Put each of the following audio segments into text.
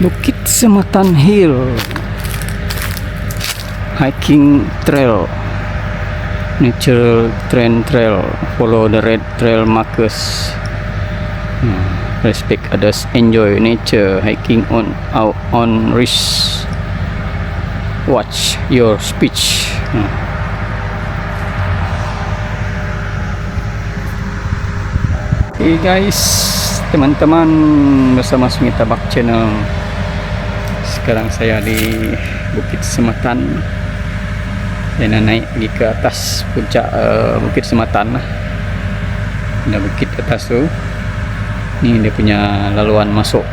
Bukit Sematan Hill hiking trail, nature trail, follow the red trail markers, respect others, enjoy nature, hiking on risk, watch your speech. Hey guys, teman-teman, bersama Smita Bak Channel. Sekarang saya di Bukit Sematan. Saya nak naik pergi ke atas puncak Bukit Sematan lah. Ada bukit atas tu. Ni dia punya laluan masuk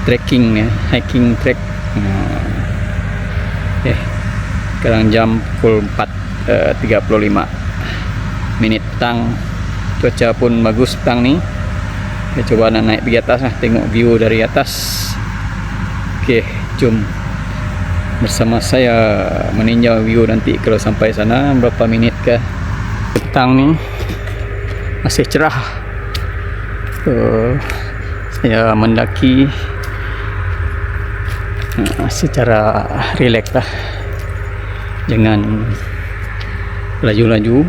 trekking ya, hiking track. Sekarang jam pukul 4.35 minit petang. Cuaca pun bagus petang ni. Saya coba nak naik pergi atas lah, tengok view dari atas. Okey, jom bersama saya meninjau view nanti kalau sampai sana. Berapa minit ke petang ni masih cerah. Saya mendaki secara rileks lah, jangan laju-laju.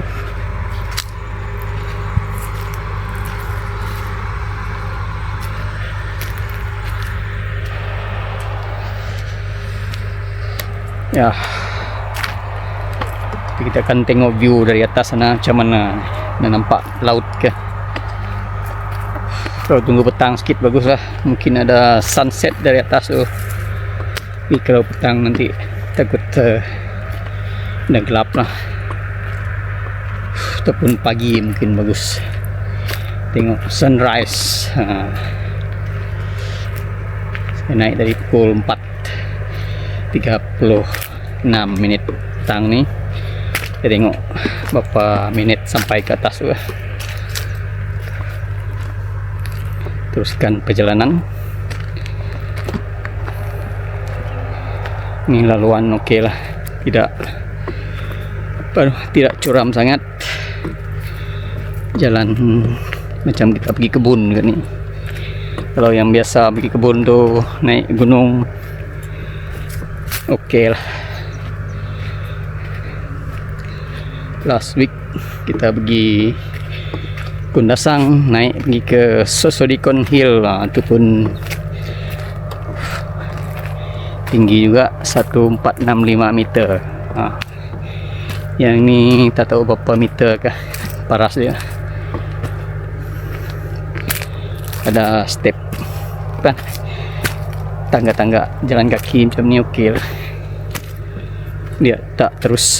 Ya, kita akan tengok view dari atas sana macam mana. Nak nampak laut ke? Kalau tunggu petang sikit bagus lah, mungkin ada sunset dari atas tu. Tapi kalau petang nanti takut dah gelap lah. Ataupun pagi mungkin bagus tengok sunrise. Saya naik dari pukul 4.36 minit petang ni. Kita tengok berapa minit sampai ke atas tu. Teruskan perjalanan. Ini laluan okey lah, tidak curam sangat. Jalan macam kita pergi kebun ke ni. Kalau yang biasa pergi kebun tu naik gunung, okey lah. Last week kita pergi Kundasang, naik pergi ke Sosodikon Hill lah. Itu pun tinggi juga, 1465 meter. Yang ni tak tahu berapa meter kah paras dia. Ada step kan, tangga-tangga jalan kaki macam ni okey lah. Dia tak terus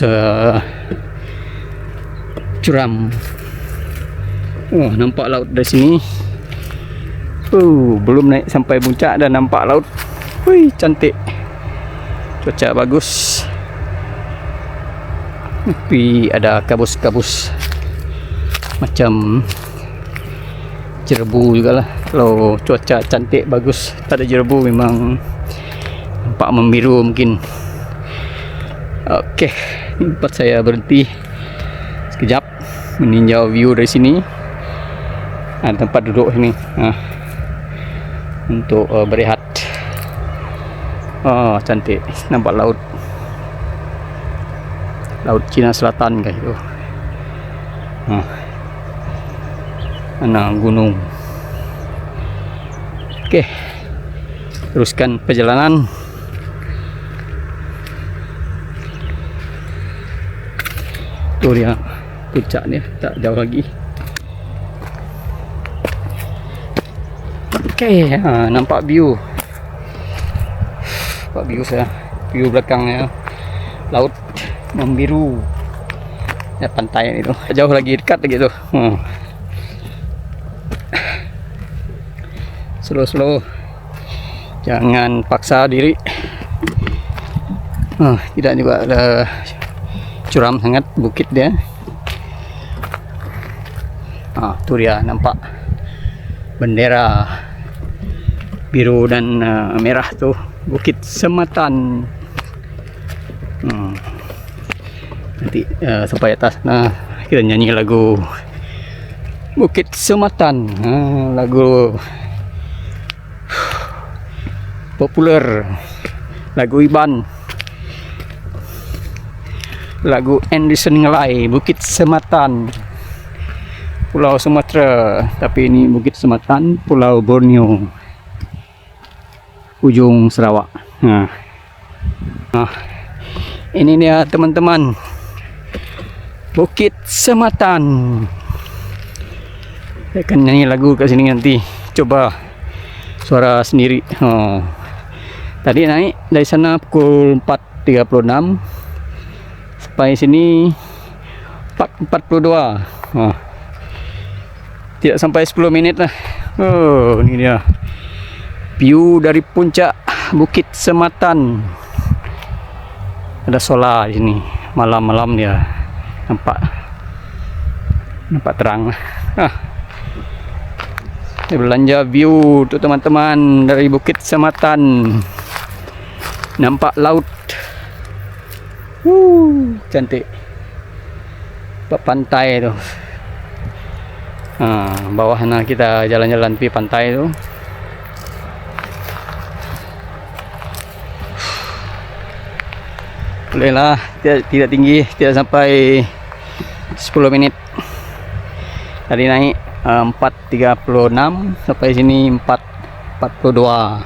curam. Nampak laut dari sini. Belum naik sampai puncak dah nampak laut. Cantik. Cuaca bagus. Tapi ada kabus-kabus macam jerebu jugalah. Kalau cuaca cantik bagus, tak ada jerebu, memang nampak membiru mungkin. Okey, tempat saya berhenti sekejap meninjau view dari sini. Ada tempat duduk sini untuk berehat. Cantik, nampak laut Cina Selatan guys tu. Mana gunung. Okey, teruskan perjalanan. Tu dia puncak dia, tak jauh lagi. Okey, nampak view. Nampak view saya. View belakangnya laut membiru. Ya, pantai itu. Jauh lagi, dekat lagi tu. Slow. Jangan paksa diri. Tidak juga ada curam sangat bukit dia. Tu dia nampak bendera biru dan merah tu, Bukit Sematan. Nanti sampai atas kita nyanyi lagu Bukit Sematan, lagu populer, lagu Iban, lagu Anderson Ngelai, Bukit Sematan, Pulau Sumatera. Tapi ini Bukit Sematan, Pulau Borneo, ujung Sarawak. Nah, ini dia teman-teman, Bukit Sematan. Saya akan nyanyi lagu kat sini nanti, coba suara sendiri. Tadi naik dari sana pukul 4.36 sampai sini 4.42. Tidak sampai 10 menit lah. Ini dia view dari puncak Bukit Sematan. Ada solar di sini. Malam-malam dia nampak terang lah. Belanja view tuh teman-teman dari Bukit Sematan. Nampak laut. Cantik. Pantai tu. Bawah sana kita jalan-jalan pergi pantai tu. Bolehlah, tidak tinggi, tidak sampai 10 menit. Tadi naik 4.36 sampai sini 4.42.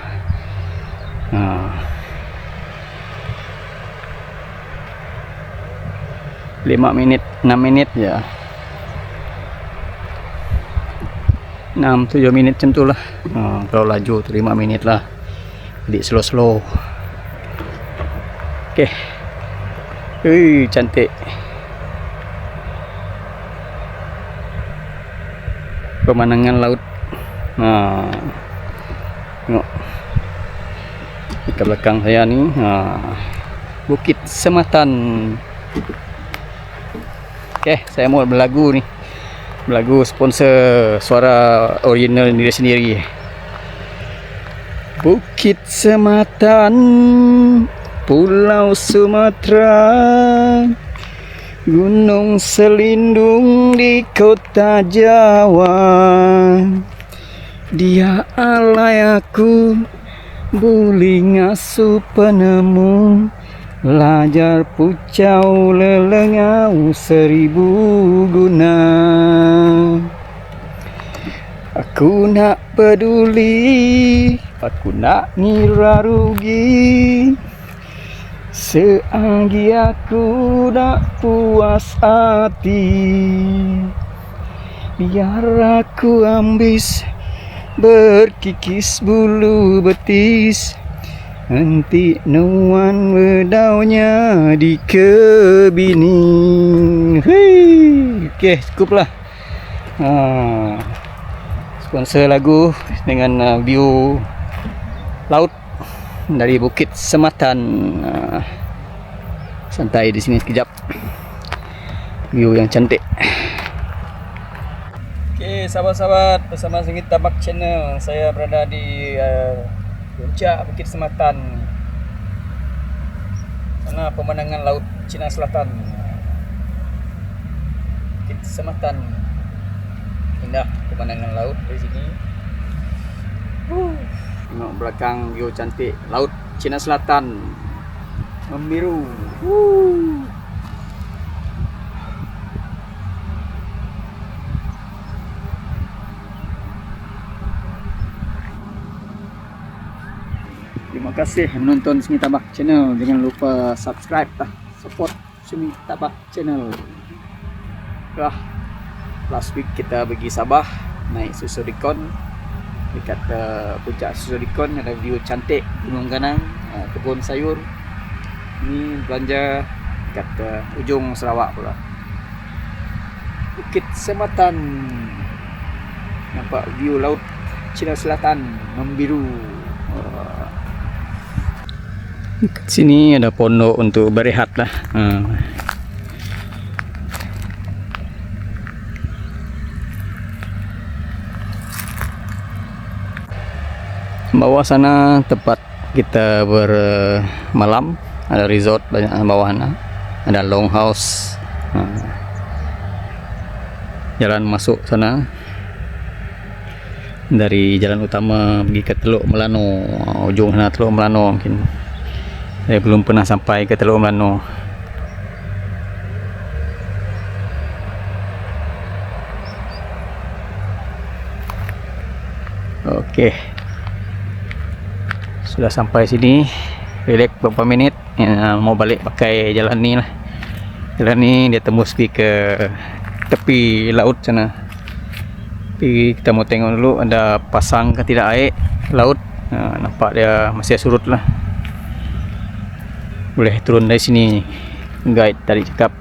5 menit, 6 menit ya. 6-7 menit macam tu lah. Kalau laju tu 5 menit lah. Jadi slow-slow. Okey. Cantik. Pemandangan laut. Tengok. Di belakang saya ni, Bukit Sematan. Okey, saya mau berlagu ni. Berlagu sponsor suara original diri sendiri. Bukit Sematan, Pulau Sumatera, gunung selindung di kota Jawa. Dia alai aku, buli ngasuh penemu, lajar pucau lelengau 1000 guna. Aku nak peduli, aku nak ngira rugi, seagi aku nak puas hati. Biar aku ambis, berkikis bulu betis, nanti nuan wedaunya di kebini. Okey, cukuplah. Sponsor lagu dengan view laut dari Bukit Sematan. Santai di sini sekejap. View yang cantik. Okey, sahabat-sahabat, bersama Sengit Tabak Channel, saya berada di puncak Bukit Sematan. Sana pemandangan laut Cina Selatan. Bukit Sematan. Indah pemandangan laut dari sini. Tengok belakang view cantik laut Cina Selatan. Membiru. Terima kasih menonton Sengit Tabak Channel. Jangan lupa subscribe lah, support Sengit Tabak Channel. Last week kita pergi Sabah, naik Susodikon. Dekat puncak Susodikon ada view cantik Gunung Ganang, kebun sayur. Ini belanja dekat ujung Sarawak pula. Bukit Sematan. Nampak view laut Cina Selatan membiru. Dekat sini ada pondok untuk berehat lah. Bawah sana tempat kita bermalam, ada resort banyak bawah sana, ada longhouse. Jalan masuk sana dari jalan utama pergi ke Teluk Melano, ujung sana Teluk Melano. Mungkin saya belum pernah sampai ke Teluk Melano. Okey, sudah sampai sini. Relax beberapa minit, mau balik pakai jalan ni lah. Jalan ni dia tembus pergi ke tepi laut sana. Tapi kita mau tengok dulu ada pasang ke tidak air laut. Nampak dia masih surut lah. Boleh turun dari sini. Guide tadi cakap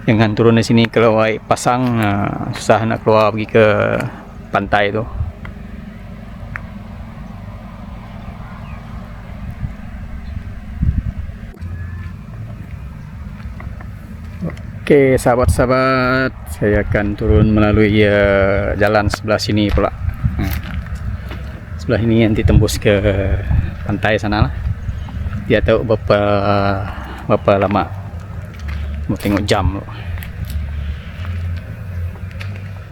jangan turun dari sini, kalau air pasang susah nak keluar pergi ke pantai tu. Okey, sahabat-sahabat, saya akan turun melalui jalan sebelah sini pula. Sebelah ini nanti tembus ke pantai sana lah. Dia tahu berapa lama. Mau tengok jam loh.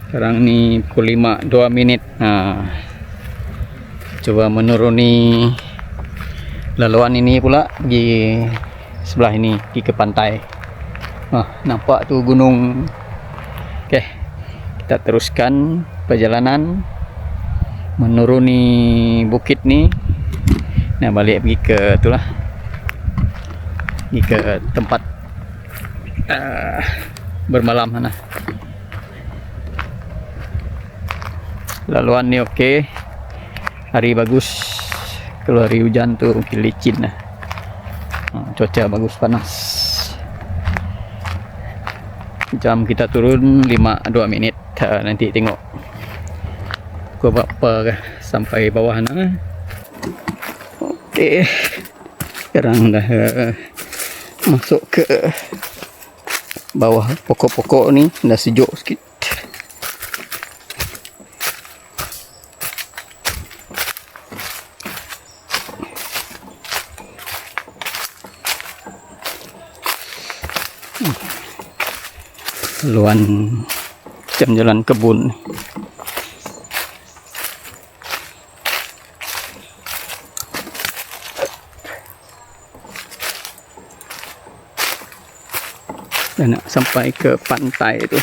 Sekarang ni pukul 5:02. Coba menuruni laluan ini pula pergi sebelah ini, pergi ke pantai. Nampak tu gunung. Okey, kita teruskan perjalanan menuruni bukit ni. Nah, balik pergi ke itulah, pergi ke tempat bermalam sana. Laluan ni okey, hari bagus. Kalau hari hujan tu mungkin licin lah. Cuaca bagus, panas. Jam kita turun 5:02. Nanti tengok pukul berapa sampai bawah sana. Okey, sekarang dah masuk ke bawah pokok-pokok ni, dah sejuk sikit. Laluan jalan kebun. Dan nak sampai ke pantai tu.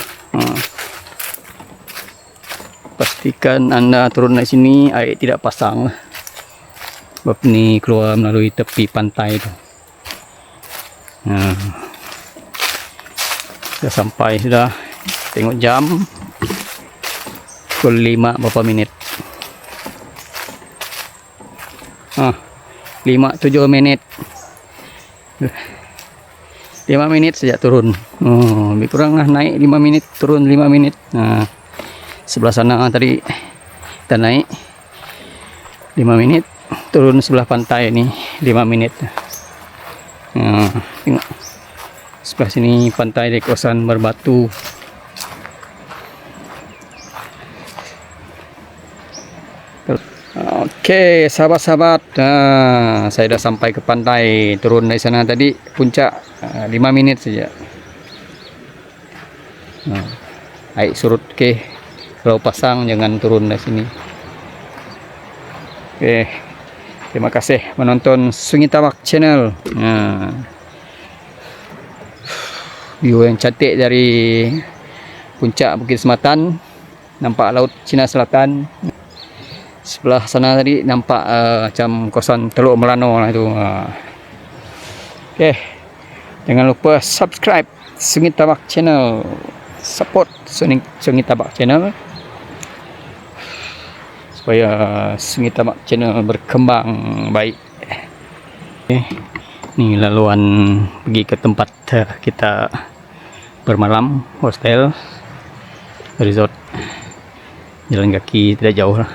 Pastikan anda turun dari sini air tidak pasang lah. Sebab ni keluar melalui tepi pantai tu. Sudah sampai sudah. Tengok jam pukul 5 berapa minit. 5:07 minit. 5 minit sejak turun. Lebih kurang lah, naik 5 minit, turun 5 minit. Sebelah sana tadi kita naik 5 minit, turun sebelah pantai ni 5 minit. Tengok sebelah sini pantai di kawasan berbatu. Okey, sahabat-sahabat, saya dah sampai ke pantai. Turun dari sana tadi puncak 5 minit saja. Air surut. Okey, kalau pasang jangan turun dari sini. Okey, terima kasih menonton Sungai Tabak Channel. View yang cantik dari puncak Bukit Semattan, nampak Laut Cina Selatan. Sebelah sana tadi nampak macam kawasan Teluk Melano lah itu. Okey, jangan lupa subscribe Sungai Tabak Channel, support Sungai Tabak Channel supaya Sungai Tabak Channel berkembang baik. Okay. Ni laluan pergi ke tempat kita bermalam, hostel, resort. Jalan kaki tidak jauh lah.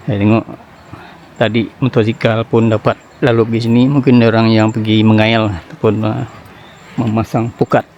Saya tengok tadi motosikal pun dapat lalu pergi sini. Mungkin orang yang pergi mengail ataupun memasang pukat.